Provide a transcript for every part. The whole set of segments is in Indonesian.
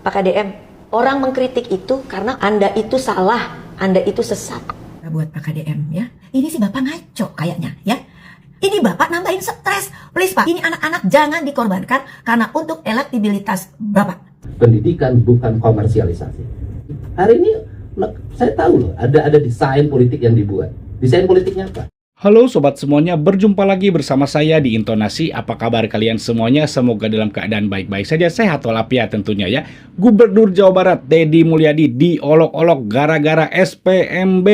Pak KDM, orang mengkritik itu karena Anda itu salah, Anda itu sesat. Buat Pak KDM ya, ini sih Bapak ngaco kayaknya ya. Ini Bapak nambahin stres. Please Pak, ini anak-anak jangan dikorbankan karena untuk elektabilitas Bapak. Pendidikan bukan komersialisasi. Hari ini saya tahu loh, ada desain politik yang dibuat. Desain politiknya apa? Halo sobat semuanya, berjumpa lagi bersama saya di Intonasi. Apa kabar kalian semuanya? Semoga dalam keadaan baik-baik saja, sehat walafiat tentunya ya. Gubernur Jawa Barat Deddy Mulyadi diolok-olok gara-gara SPMB.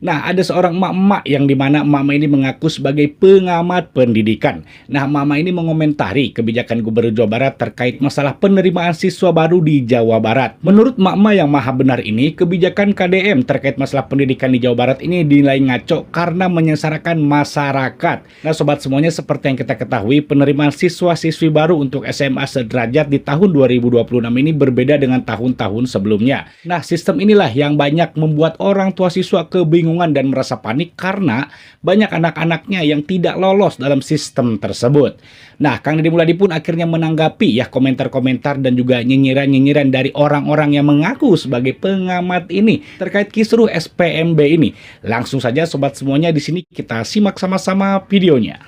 Nah, ada seorang emak-emak yang dimana emak-emak ini mengaku sebagai pengamat pendidikan. Nah, emak-emak ini mengomentari kebijakan Gubernur Jawa Barat terkait masalah penerimaan siswa baru di Jawa Barat. Menurut emak-emak yang maha benar ini, kebijakan KDM terkait masalah pendidikan di Jawa Barat ini dinilai ngaco karena menyesarakan masyarakat. Nah sobat semuanya, seperti yang kita ketahui, penerimaan siswa-siswi baru untuk SMA sederajat di tahun 2026 ini berbeda dengan tahun-tahun sebelumnya. Nah sistem inilah yang banyak membuat orang tua siswa kebingungan dan merasa panik karena banyak anak-anaknya yang tidak lolos dalam sistem tersebut. Nah Kang Deddy Mulyadi pun akhirnya menanggapi ya komentar-komentar dan juga nyinyiran-nyinyiran dari orang-orang yang mengaku sebagai pengamat ini terkait kisruh SPMB ini. Langsung saja sobat semuanya, di sini kita simak sama-sama videonya.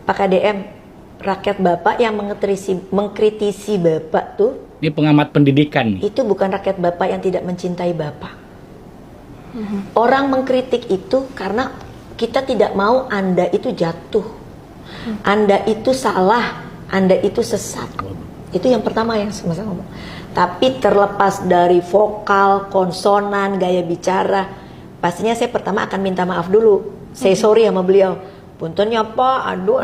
Pak KDM, rakyat Bapak yang mengkritisi Bapak tuh, Ini pengamat pendidikan nih. itu bukan rakyat Bapak yang tidak mencintai Bapak. Orang mengkritik itu karena kita tidak mau Anda itu jatuh, Anda itu salah, Anda itu sesat. Itu yang pertama yang saya ngomong. Tapi terlepas dari vokal, konsonan, gaya bicara, pastinya saya pertama akan minta maaf dulu. Saya sorry sama beliau. Puntennya Pak, aduh,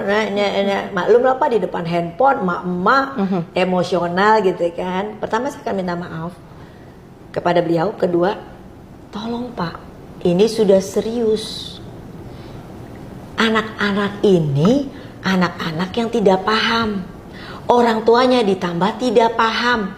maklum lah Pak, di depan handphone, emak-emak, emosional gitu kan. Pertama saya akan minta maaf kepada beliau. Kedua, tolong Pak, ini sudah serius. Anak-anak ini, anak-anak yang tidak paham. Orang tuanya ditambah tidak paham.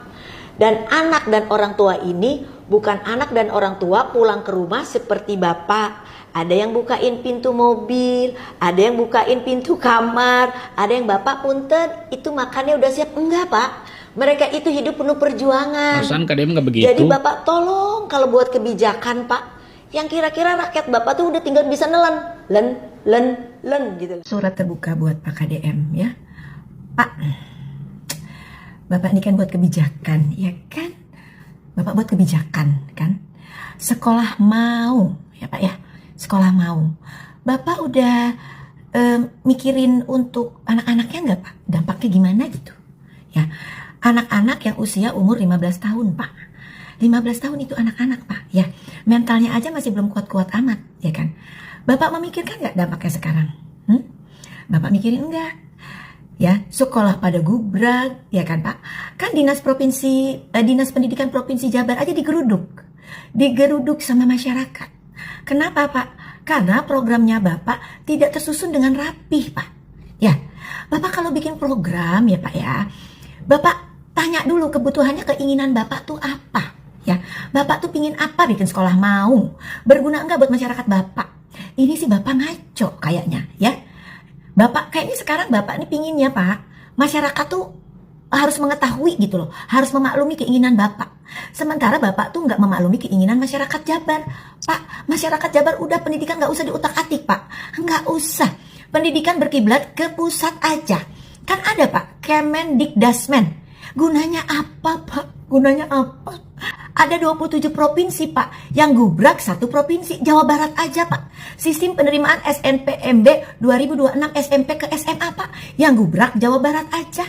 Dan anak dan orang tua ini bukan anak dan orang tua pulang ke rumah seperti Bapak. Ada yang bukain pintu mobil, ada yang bukain pintu kamar, ada yang Bapak punten, itu makannya udah siap. Enggak Pak, mereka itu hidup penuh perjuangan. Perusahaan KDM nggak begitu. Jadi Bapak tolong kalau buat kebijakan Pak, yang kira-kira rakyat Bapak tuh udah tinggal bisa nelen gitu. Surat terbuka buat Pak KDM ya. Pak, Bapak ini kan buat kebijakan, ya kan? Bapak buat kebijakan kan? Sekolah mau, ya Pak ya. Sekolah mau. Bapak udah mikirin untuk anak-anaknya nggak Pak? Dampaknya gimana gitu? Ya, anak-anak yang usia umur 15 tahun Pak. 15 tahun itu anak-anak Pak. Ya, mentalnya aja masih belum kuat-kuat amat, ya kan? Bapak memikirkan nggak dampaknya sekarang? Bapak mikirin enggak? Ya, sekolah pada gubrak, ya kan Pak? Kan dinas pendidikan provinsi Jabar aja digeruduk sama masyarakat. Kenapa Pak? Karena programnya Bapak tidak tersusun dengan rapih Pak. Ya, Bapak kalau bikin program ya Pak ya, Bapak tanya dulu kebutuhannya, keinginan Bapak tuh apa? Ya, Bapak tuh pingin apa bikin sekolah mau? Berguna enggak buat masyarakat Bapak? Ini sih Bapak ngaco kayaknya ya. Bapak kayaknya sekarang Bapak ini pinginnya Pak, masyarakat tuh harus mengetahui gitu loh, harus memaklumi keinginan Bapak. Sementara Bapak tuh nggak memaklumi keinginan masyarakat Jabar. Pak, masyarakat Jabar udah pendidikan nggak usah diutak-atik Pak, nggak usah. Pendidikan berkiblat ke pusat aja. Kan ada Pak, Kemendikdasmen. Gunanya apa Pak? Gunanya apa? Ada 27 provinsi Pak, yang gubrak satu provinsi, Jawa Barat aja Pak. Sistem penerimaan SNPMB 2026 SMP ke SMA Pak, yang gubrak Jawa Barat aja.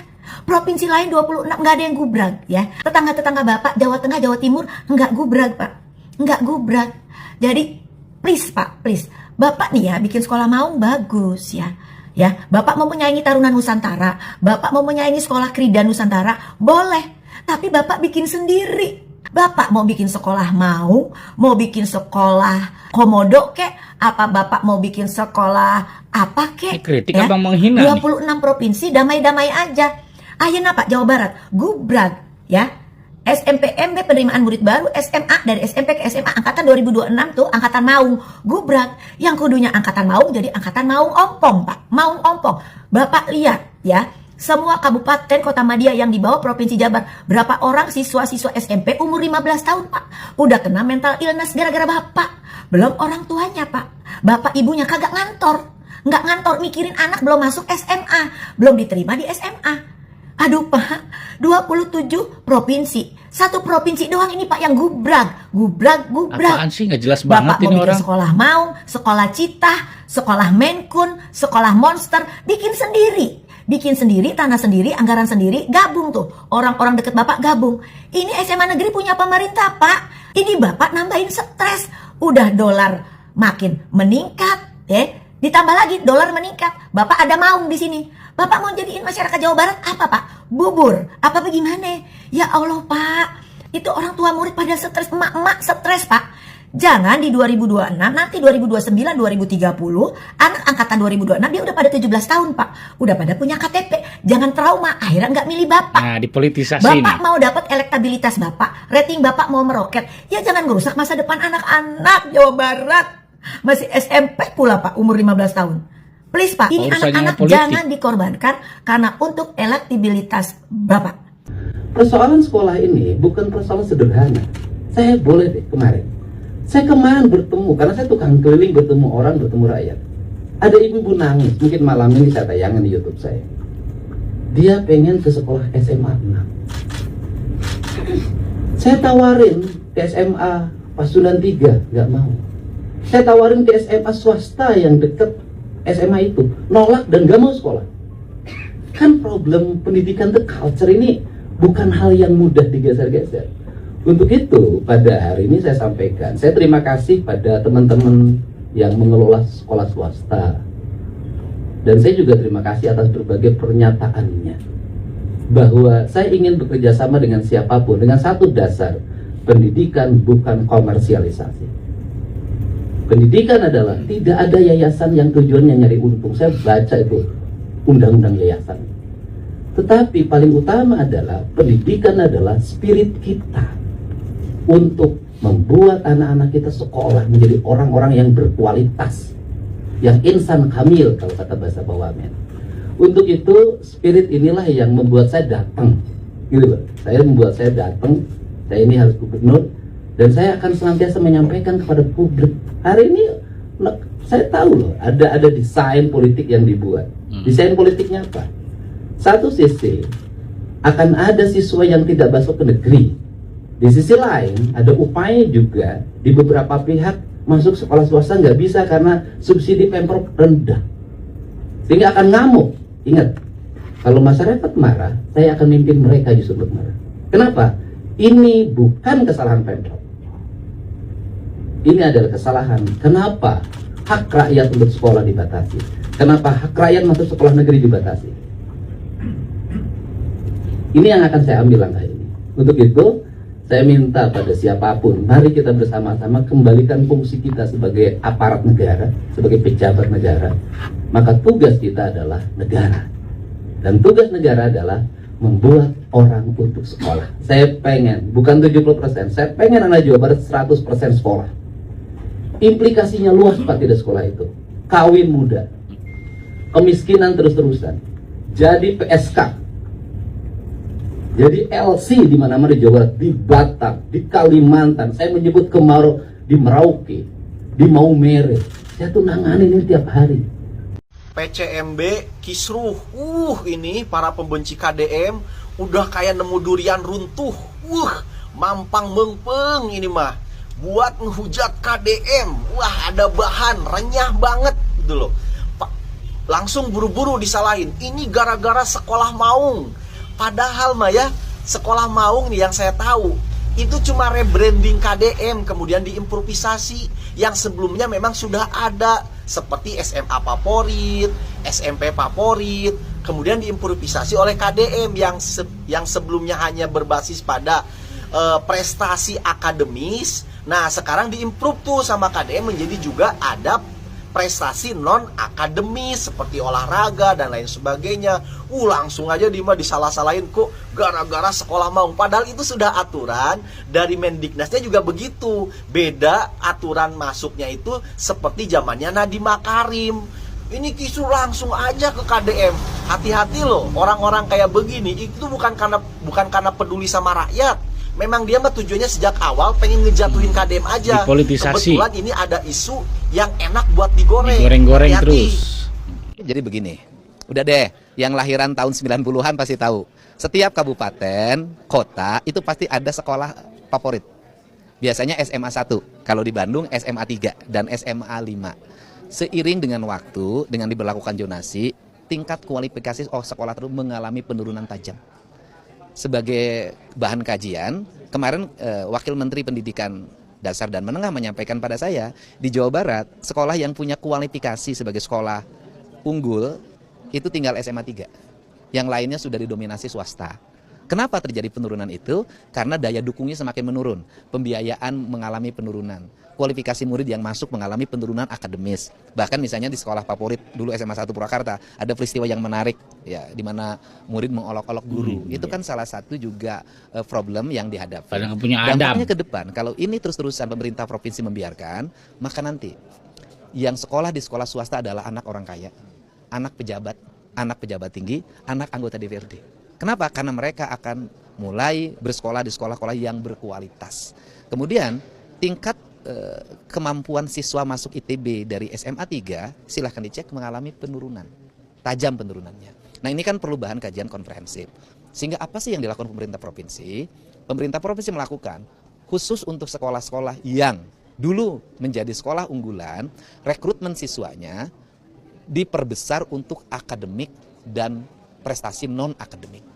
Provinsi lain 26 nggak ada yang gubrak ya. Tetangga-tetangga Bapak, Jawa Tengah, Jawa Timur nggak gubrak Pak, nggak gubrak. Jadi please Pak, please, Bapak nih ya bikin sekolah mau bagus ya. Ya, Bapak mau menyaingi Taruna Nusantara, Bapak mau menyaingi sekolah Krida Nusantara, boleh. Tapi Bapak bikin sendiri. Bapak mau bikin sekolah mau bikin sekolah komodo kek, apa Bapak mau bikin sekolah apa kek? Kritik ya? Abang menghina 26 nih. Provinsi damai-damai aja. Ayeuna Pak, Jawa Barat gubrak ya. SMPMB penerimaan murid baru SMA dari SMP ke SMA angkatan 2026 tuh angkatan Maung gubrak. Yang kudunya angkatan Maung jadi angkatan Maung Ompong Pak, Maung Ompong. Bapak lihat ya, semua kabupaten kota madya yang di bawah Provinsi Jabar, berapa orang siswa-siswa SMP umur 15 tahun, Pak, udah kena mental illness gara-gara Bapak. Belum orang tuanya, Pak. Bapak ibunya kagak ngantor. Nggak ngantor mikirin anak belum masuk SMA, belum diterima di SMA. Aduh, Pak, 27 provinsi. Satu provinsi doang ini, Pak, yang gubrag. Apaan sih, nggak jelas Bapak banget mau ini bikin orang. sekolah Maung, sekolah Citah, sekolah Menkun, sekolah Monster, bikin sendiri, tanah sendiri, anggaran sendiri, gabung tuh. Orang-orang deket Bapak gabung. Ini SMA negeri punya pemerintah, Pak. Ini Bapak nambahin stres. Udah dolar makin meningkat, ditambah lagi dolar meningkat. Bapak ada Maung di sini. Bapak mau jadiin masyarakat Jawa Barat apa, Pak? Bubur? Apa bagaimana? Ya Allah, Pak. Itu orang tua murid pada stres, emak-emak stres, Pak. Jangan di 2026, nanti 2029, 2030, anak angkatan 2026 dia udah pada 17 tahun, Pak. Udah pada punya KTP. Jangan trauma, akhirnya nggak milih Bapak. Nah, dipolitisasi Bapak nih. mau dapat elektabilitas Bapak, rating Bapak mau meroket. Ya jangan merusak masa depan anak-anak Jawa Barat. Masih SMP pula, Pak, umur 15 tahun. Please, Pak, ini Urusannya anak-anak politik. jangan dikorbankan karena untuk elektabilitas Bapak. Persoalan sekolah ini bukan persoalan sederhana. Saya boleh deh Saya kemarin bertemu, karena saya tukang keliling bertemu orang, bertemu rakyat. Ada ibu-ibu nangis, mungkin malam ini saya tayangin di YouTube saya. Dia pengen ke sekolah SMA 6. Saya tawarin ke SMA Pasundan 3, nggak mau. Saya tawarin ke SMA swasta yang deket SMA itu, nolak dan nggak mau sekolah. Kan problem pendidikan the culture ini bukan hal yang mudah digeser-geser. Untuk itu, pada hari ini saya sampaikan, saya terima kasih pada teman-teman yang mengelola sekolah swasta. Dan saya juga terima kasih atas berbagai pernyataannya. Bahwa saya ingin bekerja sama dengan siapapun, dengan satu dasar, pendidikan bukan komersialisasi. Pendidikan adalah tidak ada yayasan yang tujuannya nyari untung. Saya baca itu, undang-undang yayasan. Tetapi paling utama adalah, pendidikan adalah spirit kita. Untuk membuat anak-anak kita sekolah menjadi orang-orang yang berkualitas, yang insan kamil kalau kata bahasa Bawamen. Untuk itu spirit inilah yang membuat saya datang, gitu loh. Saya membuat saya datang. Saya ini harus gubernur dan saya akan senantiasa menyampaikan kepada publik. Hari ini saya tahu loh, ada desain politik yang dibuat. Desain politiknya apa? Satu sisi akan ada siswa yang tidak masuk ke negeri. Di sisi lain, ada upaya juga di beberapa pihak masuk sekolah swasta nggak bisa karena subsidi Pemprov rendah. Sehingga akan ngamuk. Ingat, kalau masyarakat marah, saya akan mimpin mereka justru marah. Kenapa? Ini bukan kesalahan Pemprov. Ini adalah kesalahan. Kenapa hak rakyat untuk sekolah dibatasi? Kenapa hak rakyat masuk sekolah negeri dibatasi? Ini yang akan saya ambil langkah ini. Untuk itu, saya minta pada siapapun, mari kita bersama-sama kembalikan fungsi kita sebagai aparat negara, sebagai pejabat negara. Maka tugas kita adalah negara. Dan tugas negara adalah membuat orang untuk sekolah. Saya pengen, bukan 70%, saya pengen anak Jawa Barat 100% sekolah. Implikasinya luas, Pak, tidak sekolah itu. Kawin muda, kemiskinan terus-terusan, jadi PSK, jadi LC di mana-mana di Jawa Barat, di Batam, di Kalimantan. Saya menyebut Kemarau, di Merauke, di Maumere. Saya tuh nanganin ini tiap hari. PCMB Kisruh. Ini para pembenci KDM udah kayak nemu durian runtuh. Mampang mengpeng ini mah. Buat ngehujat KDM. Wah, ada bahan renyah banget gitu loh. Langsung buru-buru disalahin. Ini gara-gara sekolah Maung. Padahal mah ya, sekolah Maung nih yang saya tahu itu cuma rebranding KDM, kemudian diimprovisasi. Yang sebelumnya memang sudah ada, seperti SMA favorit, SMP favorit, kemudian diimprovisasi oleh KDM yang sebelumnya hanya berbasis pada prestasi akademis. Nah, sekarang diimprove tuh sama KDM menjadi juga ada prestasi non-akademis seperti olahraga dan lain sebagainya. Langsung aja disalah-salahin kok gara-gara sekolah Maung. Padahal itu sudah aturan dari Mendiknasnya juga begitu. Beda aturan masuknya itu seperti zamannya Nadiem Makarim. Ini kisru langsung aja ke KDM. Hati-hati loh, orang-orang kayak begini itu bukan karena peduli sama rakyat. Memang dia mah tujuannya sejak awal pengen ngejatuhin KDM aja. Dipolitisasi. Kebetulan ini ada isu yang enak buat digoreng. Digoreng-goreng Hati-hati. terus. Jadi begini, udah deh, yang lahiran tahun 90-an pasti tahu. Setiap kabupaten, kota, itu pasti ada sekolah favorit. Biasanya SMA 1, kalau di Bandung SMA 3 dan SMA 5. Seiring dengan waktu, dengan diberlakukan zonasi, tingkat kualifikasi sekolah tersebut mengalami penurunan tajam. Sebagai bahan kajian, kemarin Wakil Menteri Pendidikan Dasar dan Menengah menyampaikan pada saya, di Jawa Barat, sekolah yang punya kualifikasi sebagai sekolah unggul, itu tinggal SMA 3. Yang lainnya sudah didominasi swasta. Kenapa terjadi penurunan itu? Karena daya dukungnya semakin menurun, pembiayaan mengalami penurunan, kualifikasi murid yang masuk mengalami penurunan akademis. Bahkan misalnya di sekolah favorit dulu SMA 1 Purwakarta, ada peristiwa yang menarik ya, di mana murid mengolok-olok guru. Itu kan salah satu juga problem yang dihadapi. Padahal nggak punya adab. Dampaknya ke depan, kalau ini terus-terusan pemerintah provinsi membiarkan, maka nanti yang sekolah di sekolah swasta adalah anak orang kaya, anak pejabat tinggi, anak anggota DPRD. Kenapa? Karena mereka akan mulai bersekolah di sekolah-sekolah yang berkualitas. Kemudian tingkat kemampuan siswa masuk ITB dari SMA 3 silahkan dicek mengalami penurunan, tajam penurunannya. Nah ini kan perlu bahan kajian komprehensif. Sehingga apa sih yang dilakukan pemerintah provinsi? Pemerintah provinsi melakukan khusus untuk sekolah-sekolah yang dulu menjadi sekolah unggulan, rekrutmen siswanya diperbesar untuk akademik dan prestasi non-akademik.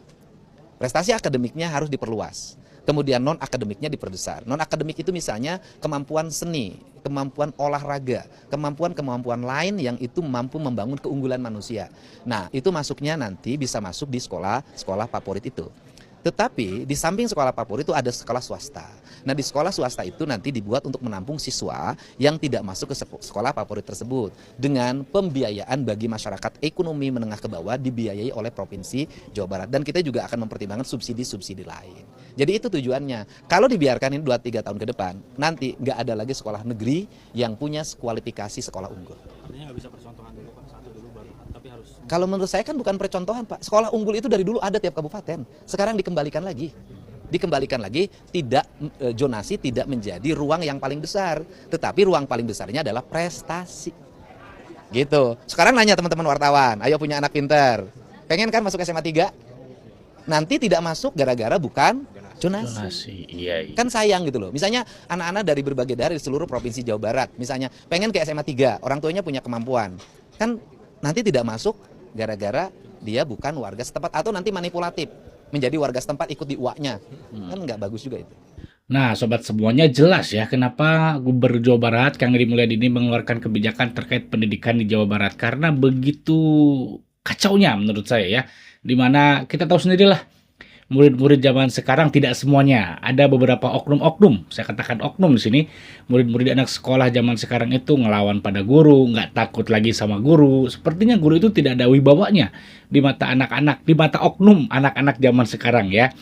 Prestasi akademiknya harus diperluas. Kemudian non-akademiknya diperbesar. Non-akademik itu misalnya kemampuan seni, kemampuan olahraga, kemampuan lain yang itu mampu membangun keunggulan manusia. Nah, itu masuknya nanti bisa masuk di sekolah favorit itu. Tetapi di samping sekolah favorit itu ada sekolah swasta. Nah di sekolah swasta itu nanti dibuat untuk menampung siswa yang tidak masuk ke sekolah favorit tersebut. Dengan pembiayaan bagi masyarakat ekonomi menengah ke bawah dibiayai oleh Provinsi Jawa Barat. Dan kita juga akan mempertimbangkan subsidi-subsidi lain. Jadi itu tujuannya. Kalau dibiarkan ini 2-3 tahun ke depan, nanti nggak ada lagi sekolah negeri yang punya kualifikasi sekolah unggul. Artinya nggak bisa percontohan dulu Pak, satu dulu baru, tapi harus. Kalau menurut saya kan bukan percontohan Pak. Sekolah unggul itu dari dulu ada tiap kabupaten. Sekarang dikembalikan lagi. Tidak zonasi tidak menjadi ruang yang paling besar, tetapi ruang paling besarnya adalah prestasi. Gitu. Sekarang nanya teman-teman wartawan, ayo punya anak pinter. Pengen kan masuk SMA 3? Nanti tidak masuk gara-gara bukan zonasi. Iya. Kan sayang gitu loh. Misalnya anak-anak dari berbagai daerah di seluruh provinsi Jawa Barat, misalnya pengen ke SMA 3, orang tuanya punya kemampuan. Kan nanti tidak masuk gara-gara dia bukan warga setempat atau nanti manipulatif. Menjadi warga setempat ikut di UA-nya. Kan nggak bagus juga itu. Nah, sobat semuanya jelas ya kenapa Gubernur Jawa Barat Kang Deddy Mulyadi ini mengeluarkan kebijakan terkait pendidikan di Jawa Barat, karena begitu kacaunya menurut saya ya. Dimana kita tahu sendirilah murid-murid zaman sekarang tidak semuanya, ada beberapa oknum-oknum, saya katakan oknum di sini, murid-murid anak sekolah zaman sekarang itu ngelawan pada guru, nggak takut lagi sama guru. Sepertinya guru itu tidak ada wibawanya di mata anak-anak, di mata oknum anak-anak zaman sekarang ya.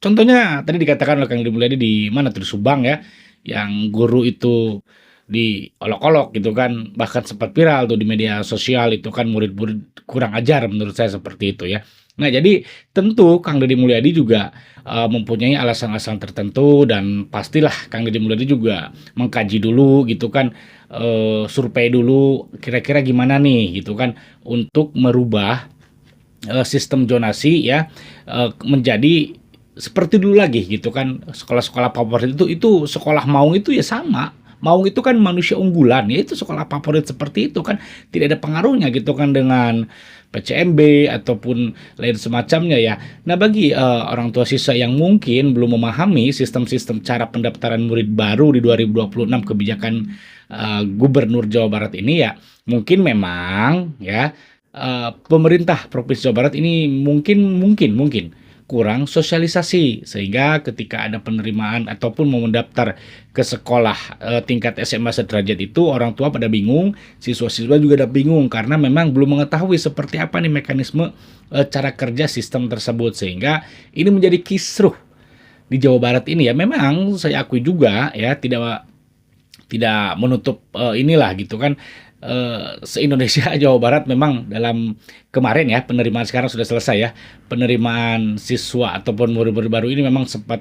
Contohnya tadi dikatakan oleh Kang Deddy Mulyadi di mana tuh, di Subang ya, yang guru itu diolok-olok gitu kan, bahkan sempat viral tuh di media sosial. Itu kan murid-murid kurang ajar menurut saya seperti itu ya. Nah jadi tentu Kang Deddy Mulyadi juga mempunyai alasan-alasan tertentu, dan pastilah Kang Deddy Mulyadi juga mengkaji dulu gitu kan, survei dulu kira-kira gimana nih gitu kan untuk merubah sistem zonasi ya menjadi seperti dulu lagi gitu kan. Sekolah-sekolah favorit itu sekolah Maung itu ya sama. Maung itu kan manusia unggulan ya, itu sekolah favorit seperti itu kan, tidak ada pengaruhnya gitu kan dengan PCMB ataupun lain semacamnya ya. Nah bagi orang tua siswa yang mungkin belum memahami sistem-sistem cara pendaftaran murid baru di 2026 kebijakan Gubernur Jawa Barat ini ya, mungkin memang ya pemerintah Provinsi Jawa Barat ini mungkin kurang sosialisasi, sehingga ketika ada penerimaan ataupun mau mendaftar ke sekolah tingkat SMA sederajat itu orang tua pada bingung, siswa-siswa juga ada bingung karena memang belum mengetahui seperti apa nih mekanisme cara kerja sistem tersebut, sehingga ini menjadi kisruh di Jawa Barat ini ya. Memang saya akui juga ya tidak menutup inilah gitu kan, se-Indonesia Jawa Barat memang dalam kemarin ya, penerimaan sekarang sudah selesai ya, penerimaan siswa ataupun murid-murid baru ini memang sempat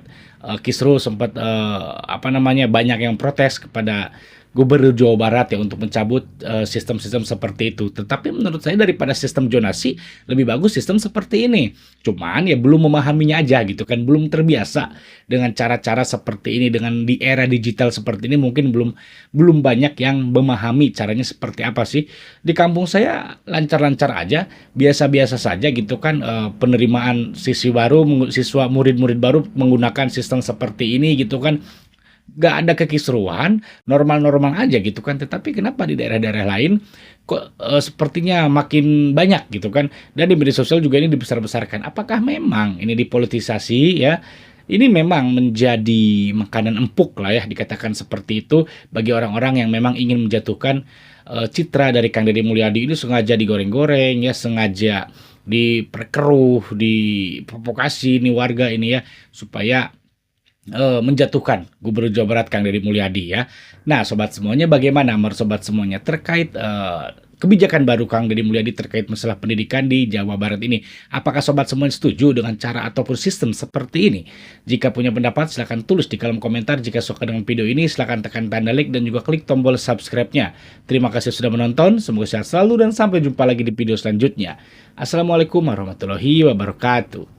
kisruh, sempat banyak yang protes kepada Gubernur Jawa Barat ya untuk mencabut sistem-sistem seperti itu. Tetapi menurut saya daripada sistem zonasi lebih bagus sistem seperti ini. Cuman ya belum memahaminya aja gitu kan, belum terbiasa dengan cara-cara seperti ini, dengan di era digital seperti ini mungkin belum banyak yang memahami caranya seperti apa sih. Di kampung saya lancar-lancar aja, biasa-biasa saja gitu kan, penerimaan siswa murid-murid baru menggunakan sistem seperti ini gitu kan. Gak ada kekisruhan, normal-normal aja gitu kan. Tetapi kenapa di daerah-daerah lain kok sepertinya makin banyak gitu kan. Dan di media sosial juga ini dibesar-besarkan. Apakah memang ini dipolitisasi ya? Ini memang menjadi makanan empuk lah ya, dikatakan seperti itu bagi orang-orang yang memang ingin menjatuhkan citra dari Kang Deddy Mulyadi ini, sengaja digoreng-goreng ya, sengaja diperkeruh, diprovokasi nih warga ini ya, supaya menjatuhkan Gubernur Jawa Barat Kang Deddy Mulyadi ya. Nah, sobat semuanya, bagaimana menurut sobat semuanya terkait kebijakan baru Kang Deddy Mulyadi terkait masalah pendidikan di Jawa Barat ini? Apakah sobat semuanya setuju dengan cara ataupun sistem seperti ini? Jika punya pendapat, silahkan tulis di kolom komentar. Jika suka dengan video ini, silahkan tekan tanda like dan juga klik tombol subscribe-nya. Terima kasih sudah menonton. Semoga sehat selalu dan sampai jumpa lagi di video selanjutnya. Assalamualaikum warahmatullahi wabarakatuh.